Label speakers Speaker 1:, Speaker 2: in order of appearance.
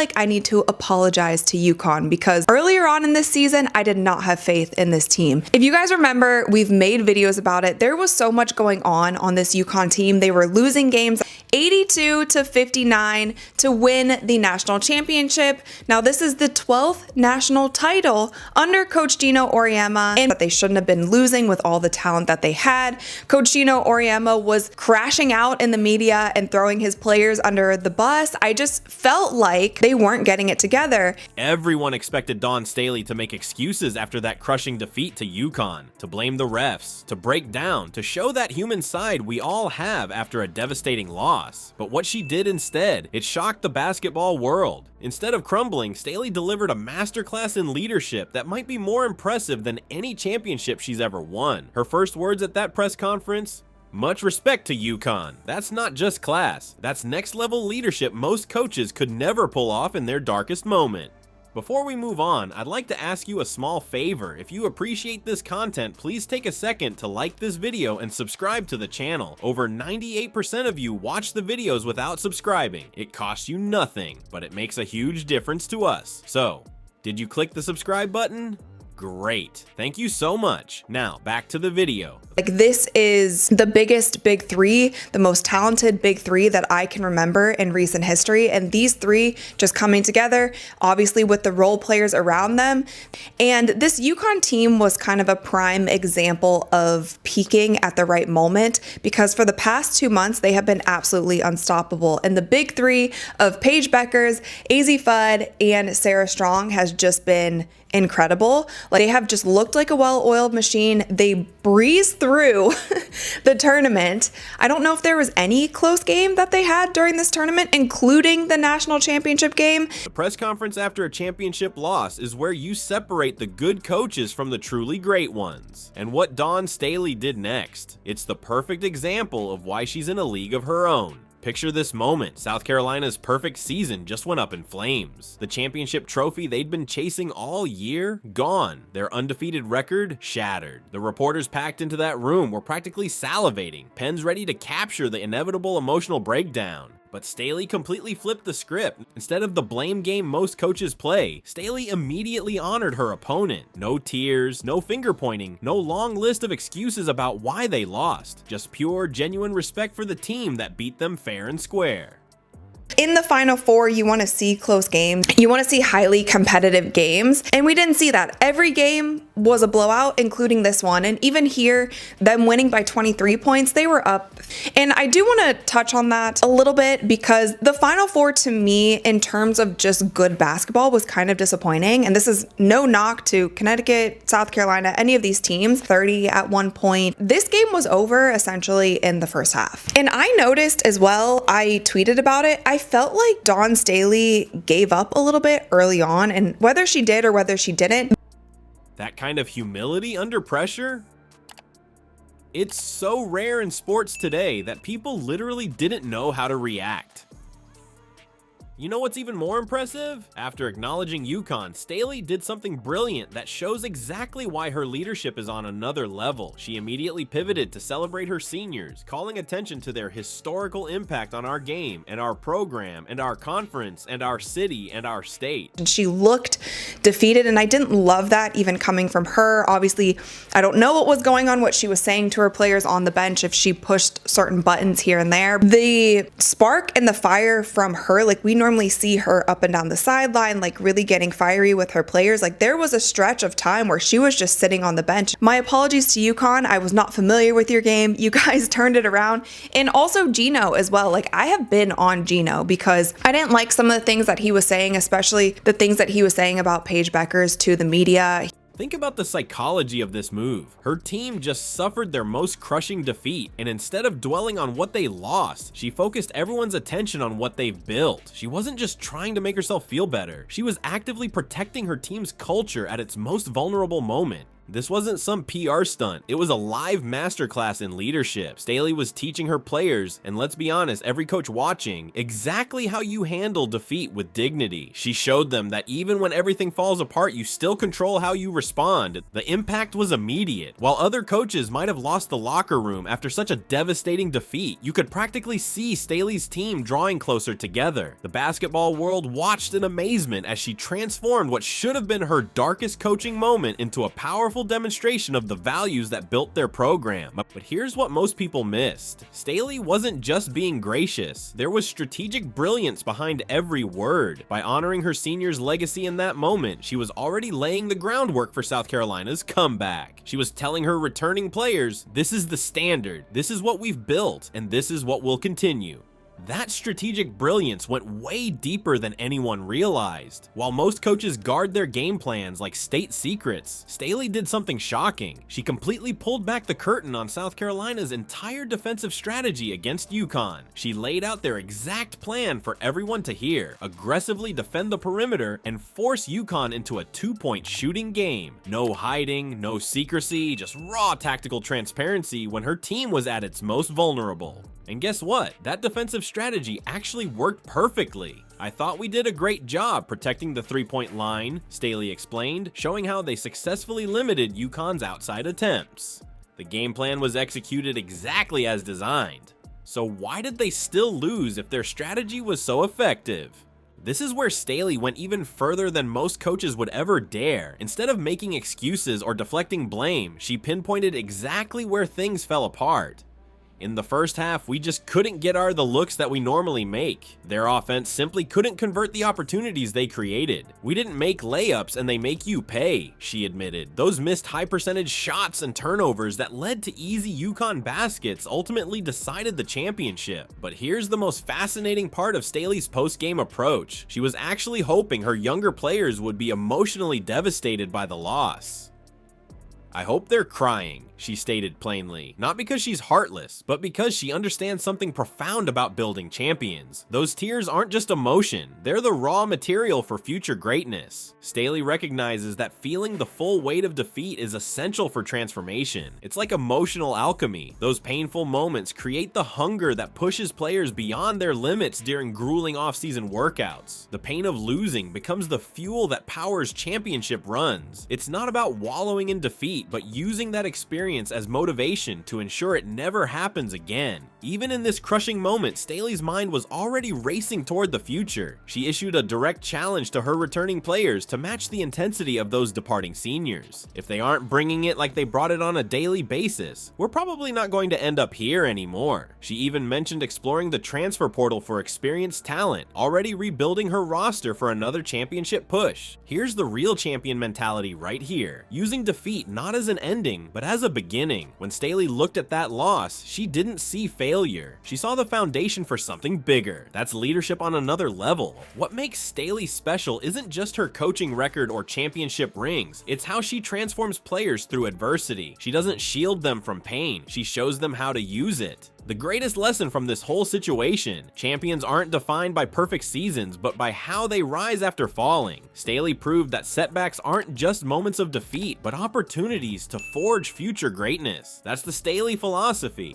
Speaker 1: like I need to apologize to UConn because earlier on in this season, I did not have faith in this team. If you guys remember, we've made videos about it. There was so much going on this UConn team. They were losing games 82-59 to win the national championship. Now, this is the 12th national title under Coach Geno Auriemma, and they shouldn't have been losing with all the talent that they had. Coach Geno Auriemma was crashing out in the media and throwing his players under the bus. I just felt like they weren't getting it together.
Speaker 2: Everyone expected Dawn Staley to make excuses after that crushing defeat to UConn, to blame the refs, to break down, to show that human side we all have after a devastating loss. But what she did instead, it shocked the basketball world. Instead of crumbling, Staley delivered a masterclass in leadership that might be more impressive than any championship she's ever won. Her first words at that press conference: "Much respect to UConn. That's not just class. That's next level leadership most coaches could never pull off in their darkest moment." Before we move on, I'd like to ask you a small favor. If you appreciate this content, please take a second to like this video and subscribe to the channel. Over 98% of you watch the videos without subscribing. It costs you nothing, but it makes a huge difference to us. So, did you click the subscribe button? Great. Thank you so much. Now, back to the video.
Speaker 1: Like, this is the biggest big three, the most talented big three that I can remember in recent history. And these three just coming together, obviously with the role players around them. And this UConn team was kind of a prime example of peaking at the right moment, because for the past 2 months, they have been absolutely unstoppable. And the big three of Paige Bueckers, AZ Fudd, and Sarah Strong has just been incredible. Like, they have just looked like a well-oiled machine. They breezed through the tournament. I don't know if there was any close game that they had during this tournament, including the national championship game.
Speaker 2: The press conference after a championship loss is where you separate the good coaches from the truly great ones. And what Dawn Staley did next, it's the perfect example of why she's in a league of her own. Picture this moment. South Carolina's perfect season just went up in flames. The championship trophy they'd been chasing all year, gone. Their undefeated record, shattered. The reporters packed into that room were practically salivating, pens ready to capture the inevitable emotional breakdown. But Staley completely flipped the script. Instead of the blame game most coaches play, Staley immediately honored her opponent. No tears, no finger pointing, no long list of excuses about why they lost. Just pure, genuine respect for the team that beat them fair and square.
Speaker 1: In the Final Four, you want to see close games. You want to see highly competitive games. And we didn't see that. Every game was a blowout, including this one. And even here, them winning by 23 points, they were up. And I do want to touch on that a little bit, because the Final Four, to me, in terms of just good basketball, was kind of disappointing. And this is no knock to Connecticut, South Carolina, any of these teams. 30 at one point. This game was over essentially in the first half. And I noticed as well, I tweeted about it, I felt like Dawn Staley gave up a little bit early on, and whether she did or whether she didn't.
Speaker 2: That kind of humility under pressure? It's so rare in sports today that people literally didn't know how to react. You know what's even more impressive? After acknowledging UConn, Staley did something brilliant that shows exactly why her leadership is on another level. She immediately pivoted to celebrate her seniors, calling attention to their historical impact on our game and our program and our conference and our city and our state.
Speaker 1: And she looked defeated, and I didn't love that even coming from her. Obviously, I don't know what was going on, what she was saying to her players on the bench, if she pushed certain buttons here and there. The spark and the fire from her, like, we normally see her up and down the sideline, like really getting fiery with her players. Like, there was a stretch of time where she was just sitting on the bench. My apologies to UConn. I was not familiar with your game. You guys turned it around. And also Geno as well. Like, I have been on Geno because I didn't like some of the things that he was saying, especially the things that he was saying about Paige Bueckers to the media.
Speaker 2: Think about the psychology of this move. Her team just suffered their most crushing defeat, and instead of dwelling on what they lost, she focused everyone's attention on what they've built. She wasn't just trying to make herself feel better. She was actively protecting her team's culture at its most vulnerable moment. This wasn't some PR stunt, it was a live masterclass in leadership. Staley was teaching her players, and let's be honest, every coach watching, exactly how you handle defeat with dignity. She showed them that even when everything falls apart, you still control how you respond. The impact was immediate. While other coaches might have lost the locker room after such a devastating defeat, you could practically see Staley's team drawing closer together. The basketball world watched in amazement as she transformed what should have been her darkest coaching moment into a powerful demonstration of the values that built their program. But here's what most people missed. Staley wasn't just being gracious. There was strategic brilliance behind every word. By honoring her seniors' legacy in that moment, she was already laying the groundwork for South Carolina's comeback. She was telling her returning players, this is the standard, this is what we've built, and this is what will continue. That strategic brilliance went way deeper than anyone realized. While most coaches guard their game plans like state secrets, Staley did something shocking. She completely pulled back the curtain on South Carolina's entire defensive strategy against UConn. She laid out their exact plan for everyone to hear, aggressively defend the perimeter, and force UConn into a 2-point shooting game. No hiding, no secrecy, just raw tactical transparency when her team was at its most vulnerable. And guess what? That defensive strategy actually worked perfectly. I thought we did a great job protecting the 3-point line, Staley explained, showing how they successfully limited UConn's outside attempts. The game plan was executed exactly as designed. So why did they still lose if their strategy was so effective? This is where Staley went even further than most coaches would ever dare. Instead of making excuses or deflecting blame, she pinpointed exactly where things fell apart. In the first half, we just couldn't get the looks that we normally make. Their offense simply couldn't convert the opportunities they created. We didn't make layups and they make you pay, she admitted. Those missed high percentage shots and turnovers that led to easy UConn baskets ultimately decided the championship. But here's the most fascinating part of Staley's post-game approach. She was actually hoping her younger players would be emotionally devastated by the loss. I hope they're crying, she stated plainly. Not because she's heartless, but because she understands something profound about building champions. Those tears aren't just emotion, they're the raw material for future greatness. Staley recognizes that feeling the full weight of defeat is essential for transformation. It's like emotional alchemy. Those painful moments create the hunger that pushes players beyond their limits during grueling off-season workouts. The pain of losing becomes the fuel that powers championship runs. It's not about wallowing in defeat, but using that experience as motivation to ensure it never happens again. Even in this crushing moment, Staley's mind was already racing toward the future. She issued a direct challenge to her returning players to match the intensity of those departing seniors. If they aren't bringing it like they brought it on a daily basis, we're probably not going to end up here anymore. She even mentioned exploring the transfer portal for experienced talent, already rebuilding her roster for another championship push. Here's the real champion mentality right here, using defeat not as an ending, but as a beginning. When Staley looked at that loss, she didn't see failure. She saw the foundation for something bigger. That's leadership on another level. What makes Staley special isn't just her coaching record or championship rings, it's how she transforms players through adversity. She doesn't shield them from pain, she shows them how to use it. The greatest lesson from this whole situation: champions aren't defined by perfect seasons, but by how they rise after falling. Staley proved that setbacks aren't just moments of defeat, but opportunities to forge future greatness. That's the Staley philosophy.